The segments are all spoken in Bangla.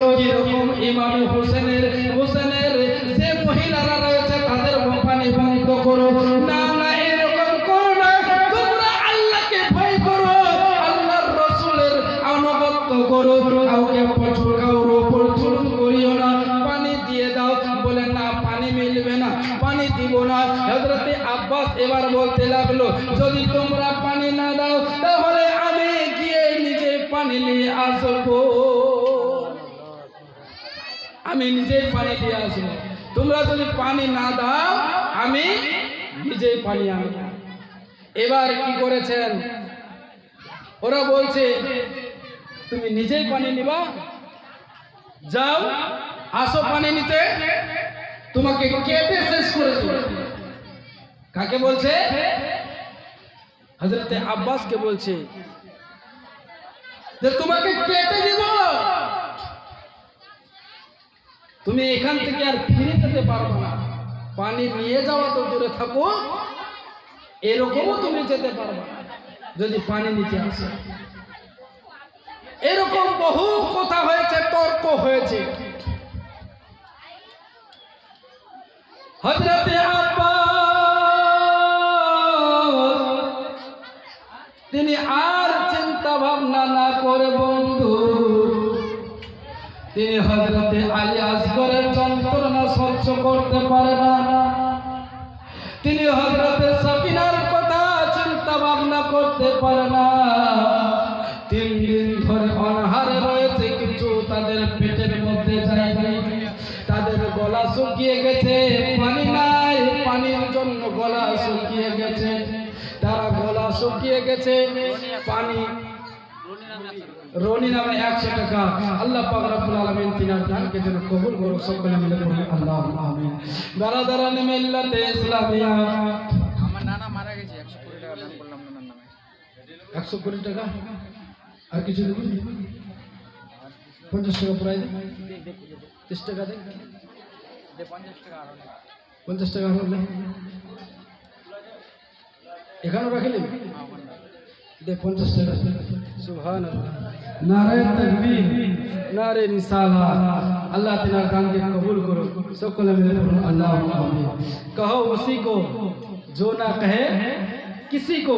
যেরকম ইমাম হোসেনের যে মহিলারা রয়েছে তাদের পানি বন্ধ করো না, না এরকম করো না। তোমরা আল্লাহকে ভয় করো, আল্লাহর রাসূলের আনুগত্য করো, কাউকে কারোর উপর জুলুম করিও না। পানি দিয়ে দাও, বলে না পানি মিলবে না, পানি দিব না। হযরতে আব্বাস এবার বলতে লাগলো, যদি তোমরা পানি না দাও তাহলে আমি গিয়ে নিজে পানি নিয়ে আসবো, আমি নিজেই পানি দিয়ে আসবো। তোমরা যদি পানি না দাও আমি নিজেই পানি আনব। এবার কি করেছেন, ওরা বলছে তুমি নিজেই পানি নিবা, যাও আসো পানি নিতে, তোমাকে কেটে শেষ করে দেব। কাকে বলছে? হযরতে আব্বাসকে বলছে যে তোমাকে কেটে দিব, তুমি এখান থেকে আর ফিরে যেতে পারবে না। পানি নিয়ে যাওয়া তো দূরে থাকো, এরকমও তুমি যেতে পারবে না যদি পানি নিতে আসে। এরকম বহু কথা হয়েছে, তর্ক হয়েছে। হযরতে আব্বাস তিনি আর চিন্তা ভাবনা না করে বন্ধু তিনি হযরতে আলী আসগরের যন্ত্রণা সহ্য করতে পারে না। তিনি হযরতে সাকিনার কথা চিন্তা ভাবনা করতে পারে না। 3 দিন ধরে অনাহারে রয়েছে, কিছু তাদের পেটের মধ্যে যায়নি, তাদের গলা শুকিয়ে গেছে, পানি নাই, পানির জন্য গলা শুকিয়ে গেছে, তারা গলা শুকিয়ে গেছে। পানি রনি নামে 100 টাকা আল্লাহ পাক রব্বুল আলামিন তিনার দানকে যেন কবুল করুন, সকলে মিলে বলি আল্লাহুম্মা আমিন। বারাদারান মিল্লাতে ইসলামিয়া, আমার নানা মারা গেছে, 120 টাকা দান করলাম নানার নামে। 120 টাকা আর কিছু দেব, 50 টাকা প্রায় দে, 30 টাকা দে, 50 টাকা আর 50 টাকা হলো এখানেও রাখিলেন দে 50 টাকা। সুবহানাল্লাহ, নারে তাকবীর, নারে रिसालत। अल्लाह तेरा दान के कबूल करो, সকলে मिले बोलो अल्लाहुम्मा आमीन। कहो उसी को जो ना कहे किसी को,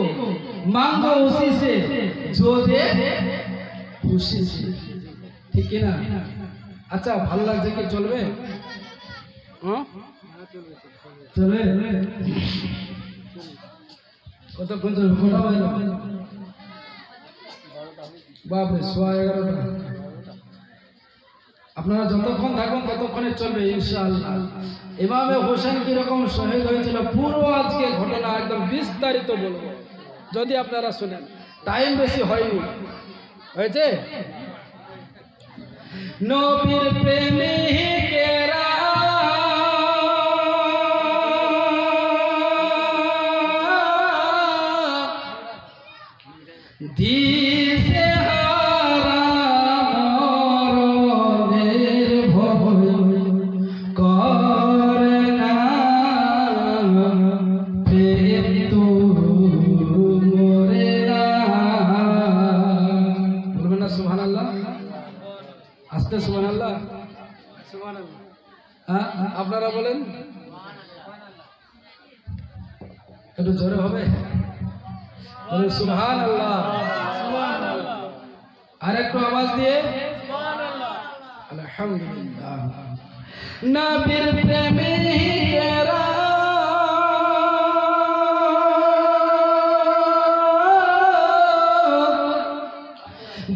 मांगो उसी से जो दे खुशी से। ঠিক কি না? আচ্ছা ভালো লাগছে কি? চলবে? হ্যাঁ চলবে। কতক্ষণ চলবে? কটা বাজলো? বাপরে 11:15। আপনারা যতক্ষণ থাকবেন ততক্ষণে চলবে ইনশাআল্লাহ। ইমামে হোসেন কিরকম শহীদ হয়েছিল পুরো আজকে ঘটনা একদম বিস্তারিত বলবো, যদি আপনারা শুনেন। টাইম বেশি হয়নি, হয়েছে? নবীর প্রেমিকেরা দিশে হারা মরণের ভয় করে না, প্রেম তো মরে না। বলবেন না সুবহানাল্লাহ? আস্তে সুবহানাল্লাহ, সুবহানাল্লাহ। হ্যাঁ আপনারা বলেন, একটু জোরে হবে, বলেন সুবহানাল্লাহ। আর একটু আওয়াজ দিয়ে সুবহানাল্লাহ, আলহামদুলিল্লাহ। নবীর প্রেমিকেরা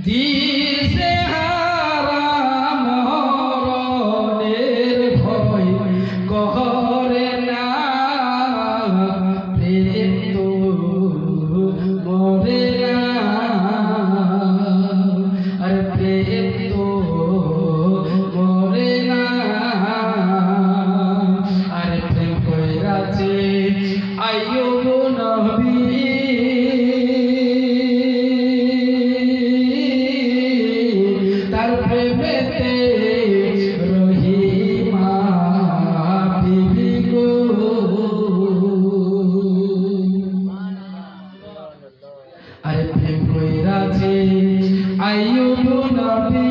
দিশে হারা মরণের ভয় করে না, প্রেম তো মরে না, আরে প্রেম তো মরে না, আরে প্রেম কইরাছে আইয়ুব নবী, তার প্রেমেতে রহিমা বিবি গো। আরে প্রেম কইরাছে আইয়ুব নবী,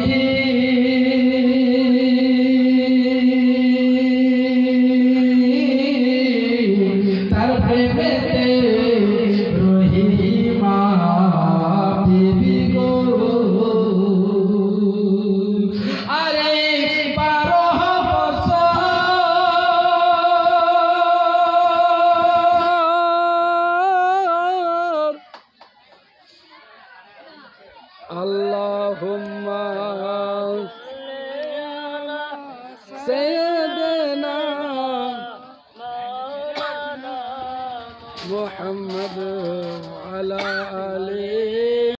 سيدنا محمد وعلى آله